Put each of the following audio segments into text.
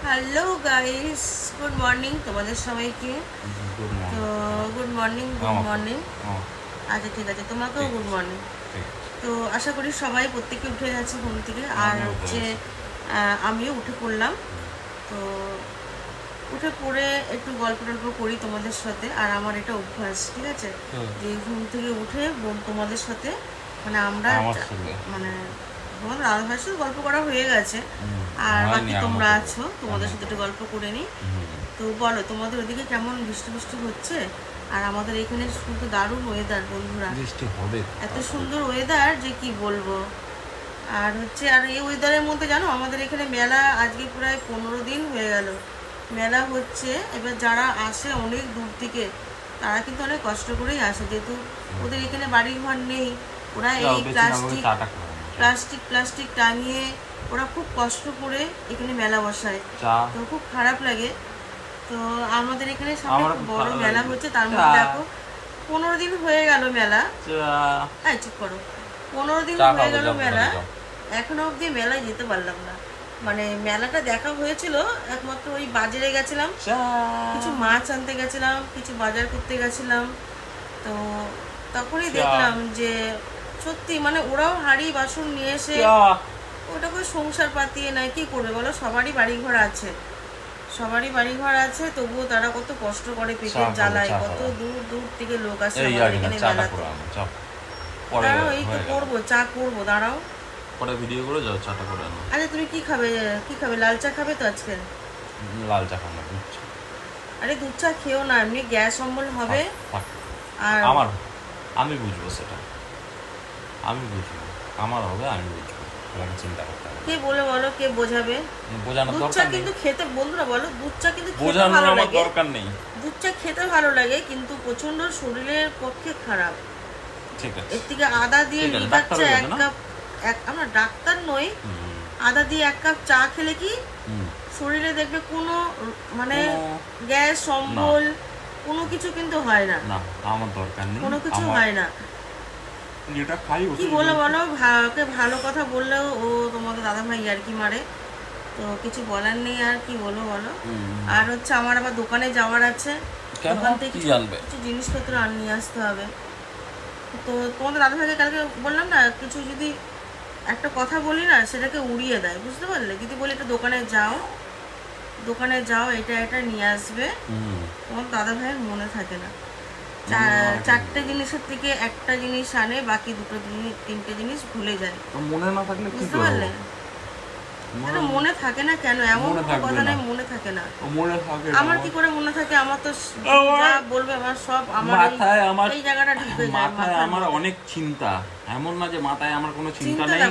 Hello guys, good morning তোমাদের সবাইকে। তো গুড মর্নিং আচ্ছা ঠিক আছে, তোমাকেও গুড মর্নিং। তো আশা করি সবাই প্রত্যেকে উঠে গেছে ঘুম থেকে, আর হচ্ছে আমিও উঠে পড়লাম। তো উঠে পড়ে একটু গল্প টল্প করি তোমাদের সাথে, আর আমার এটা অভ্যাস, ঠিক আছে, যে ঘুম থেকে উঠে তোমাদের সাথে মানে আমরা মানে তোমাদের দাদা ভাইয়ের সাথে গল্প করা হয়ে গেছে, আর বাকি তোমরা আছো, তোমাদের সাথে একটু গল্প করে নিই। তো বলো, তোমাদের ওদিকে কেমন বৃষ্টি বৃষ্টি হচ্ছে? আর আমাদের এখানে শুধু দারুণ ওয়েদার বন্ধুরা, এত সুন্দর ওয়েদার যে কি বলবো। আর হচ্ছে আর এই ওয়েদারের মধ্যে জানো আমাদের এখানে মেলা আজকে প্রায় 15 দিন হয়ে গেল মেলা হচ্ছে। এবার যারা আসে অনেক দূর থেকে তারা কিন্তু অনেক কষ্ট করেই আসে, যেহেতু ওদের এখানে বাড়ি ঘর নেই, ওরা এই প্লাস্টিক টাঙিয়ে ওরা খুব কষ্ট করে এখানে মেলা বসায়। তো খুব খারাপ লাগে। তো আমাদের এখানে সামনে বড় মেলা হচ্ছে, তার মধ্যে দেখো 15 দিন হয়ে গেল মেলা। চুপ করো, 15 দিন হয়ে গেল মেলা, এখনো অব্দি মেলায় যেতে পারলাম না। মানে মেলাটা দেখা হয়েছিল একমাত্র ওই বাজারে গেছিলাম, কিছু মাছ আনতে গেছিলাম, কিছু বাজার করতে গেছিলাম। তো তখনই দেখলাম যে সত্যি মানে ওরাও হাঁড়ি বাসন নিয়ে এসে ওটাকে সংসার পাতিয়ে নেয়। কি করবে বলো, সবারই বাড়িঘর আছে, তবুও তারা কত কষ্ট করে পেটের জ্বালায়, কত দূর দূর থেকে লোক আসে এখানে মেলাতে। দাঁড়াও, এই তো করবো, চা করবো, দাঁড়াও পরে ভিডিও করে যাও, চাটা করে আনো। আচ্ছা তুমি কি খাবে, লাল চা খাবে তো আজকে? লাল চা খাবো না, দুধ চা। আরে দুধ চা খেও না, এমনি গ্যাস অম্বল হবে। আর আমি বুঝবো সেটা, আমি বুঝবো, আমি বুঝবো, তোমাকে চিন্তা করতে হবে। কে বলে বলো, কে বোঝাবে? বোঝানোর দরকার নেই। দুধ চা কিন্তু খেতে, বন্ধুরা বলো, দুধ চা কিন্তু খেতে ভালো লাগে, দরকার নেই। দুধ চা খেতে ভালো লাগে, কিন্তু প্রচন্ড শরীরের পক্ষে খারাপ। ঠিক আছে, এর থেকে আদা দিয়ে লিকার চা 1 কাপ, আমরা ডাক্তার নই, আদা দিয়ে 1 কাপ চা খেলে কি শরীরে দেখবে কোনো মানে গ্যাস অম্বল কোনো কিছু কিন্তু হয় না। না, আমার দরকার নেই, কোনো কিছু হয় না। যেটা খাই কি বলো ওকে ভালো কথা বললেও ও তোমাকে দাদা ভাই আর কি মারে, তো কিছু বলার নেই। আর কি বলো। আর হচ্ছে আমার আবার দোকানে যাওয়ার আছে, দোকান থেকে কিছু জিনিসপত্র নিয়ে আসতে হবে। তো তোমাদের দাদা ভাইকে কালকে বললাম না, কিছু যদি একটা কথা বলি না সেটাকে উড়িয়ে দেয়, বুঝতে পারলে? যদি বলি একটু দোকানে যাও এটা নিয়ে আসবে, তোমার দাদা ভাইয়ের মনে থাকে না। 4টে জিনিসের থেকে একটা জিনিস আনে, বাকি 2-3টে জিনিস ভুলে যায়। মনে না থাকলে বুঝতে পারলে? মনে থাকে না কেন, এমন কথা নাই মনে থাকে না। আমার কি করে মনে থাকে? আমার তো যা বলবে আমার সব আমার মাথায়, আমার এই জায়গাটা ঢুকে যায়। মাথায় আমার অনেক চিন্তা, এমন না যে মাথায় আমার কোনো চিন্তা নেই।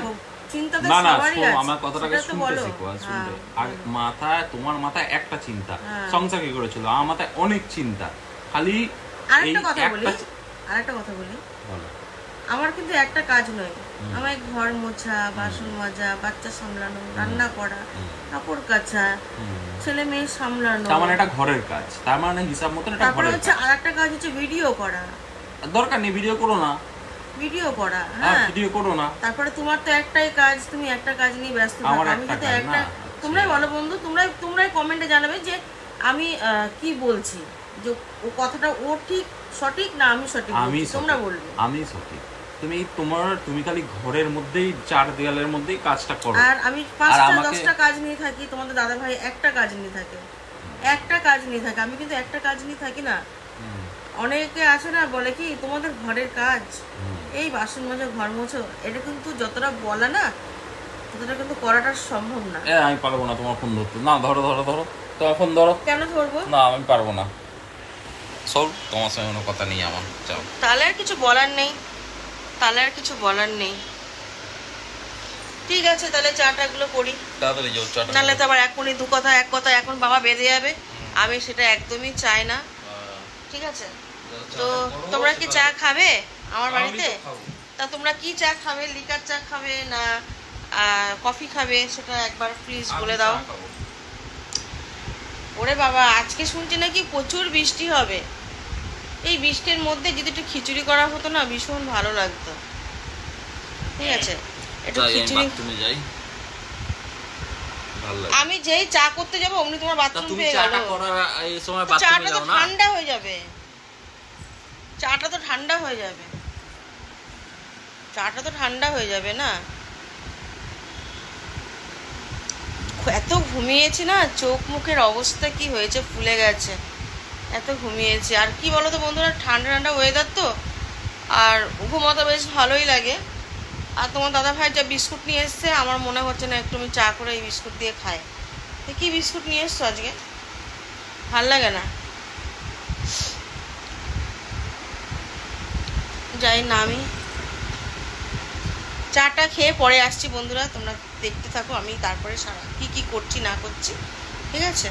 চিন্তা তো সবারই আছে, আমার কথাটাকে শুনতে শিখো। আর মাথায়, তোমার মাথায় একটা চিন্তা, সংসার কি করেছিল, আমার মাথায় অনেক চিন্তা। খালি আরেকটা কথা বলি, আমার কিন্তু একটা কাজ নয়, আমার ঘর মোছা, বাসন মাজা, বাচ্চা সামলানো, রান্না করা, কাপড় কাচা, ছেলে মেয়ে সামলানো, তার মানে এটা ঘরের কাজ, তার মানে হিসাব মতো এটা ঘরের কাজ। তারপরে হচ্ছে আরেকটা কাজ হচ্ছে ভিডিও করা। দরকার নেই ভিডিও করো না, হ্যাঁ ভিডিও করো না। তারপরে তোমার তো একটাই কাজ, তুমি একটা কাজ নিয়ে ব্যস্ত থাকো। আমি কিন্তু একটা, তোমরাই বলো বন্ধু, তোমরাই কমেন্টে জানাবে যে আমি কি বলছি, যে ও কথাটা ও ঠিক সঠিক না আমি সঠিক বলছি, তোমরা বলবে। আমি সঠিক, তুমি খালি ঘরের মধ্যেই, 4 দেয়ালের মধ্যেই কাজটা করো। আর আমি 5টা-10টা কাজ নিয়ে থাকি, তোমাদের দাদা ভাই একটা কাজ নিয়ে থাকে, আমি কিন্তু একটা কাজ নিয়ে থাকি না। অনেকে আসে না, বলে কি তোমাদের ঘরের কাজ এই বাসন মাজা, ঘর মোছো, এটা কিন্তু যতটা বলা না ততটা কিন্তু করাটা সম্ভব না। আমি পারবো না তোমার ফোন ধরতে। না, ধরো তোমার ফোন ধরো। কেন ধরবো না, আমি পারবো না। সব তোমার সঙ্গে কোনো কথা নেই আমার। যাও, তাহলে আর কিছু বলার নেই। ঠিক আছে, তাহলে চাটা গুলো করি তাড়াতাড়ি, যাও চাটা। নাহলে তো আবার এখনই এক কথা এখন বাবা বেঁধে যাবে, আমি সেটা একদমই চাই না। ঠিক আছে, তো তোমরা কি চা খাবে আমার বাড়িতে? তা তোমরা কি চা খাবে, লিকার চা খাবে না কফি খাবে, সেটা একবার প্লিজ বলে দাও। ওরে বাবা, আজকে শুনছি নাকি প্রচুর বৃষ্টি হবে। এই বৃষ্টির মধ্যে যদি একটু খিচুড়ি করা হতো না, ভীষণ ভালো লাগতো। ঠিক আছে, একটু খিচুড়ি আমি যেই চা করতে যাবো অমনি তোমার বাথরুম পেয়ে গেল। চাটা তো ঠান্ডা হয়ে যাবে, চাটা তো ঠান্ডা হয়ে যাবে, চাটা তো ঠান্ডা হয়ে যাবে না। এত ঘুমিয়েছি না, চোখ মুখের অবস্থা কি হয়েছে, ফুলে গেছে, এত ঘুমিয়েছি। আর কি বলো তো বন্ধুরা, ঠান্ডা ঠান্ডা ওয়েদার তো, আর ঘুমাতে বেশ ভালোই লাগে। আর তোমার দাদা ভাই যা বিস্কুট নিয়ে এসছে, আমার মনে হচ্ছে না একটু আমি চা করে এই বিস্কুট দিয়ে খাই। কি বিস্কুট নিয়ে এসছো আজকে? ভাল লাগে না, যাই না, আমি চাটা খেয়ে পরে আসছি বন্ধুরা, তোমরা দেখতে থাকো আমি তারপরে সারা কি কি করছি না করছি, ঠিক আছে।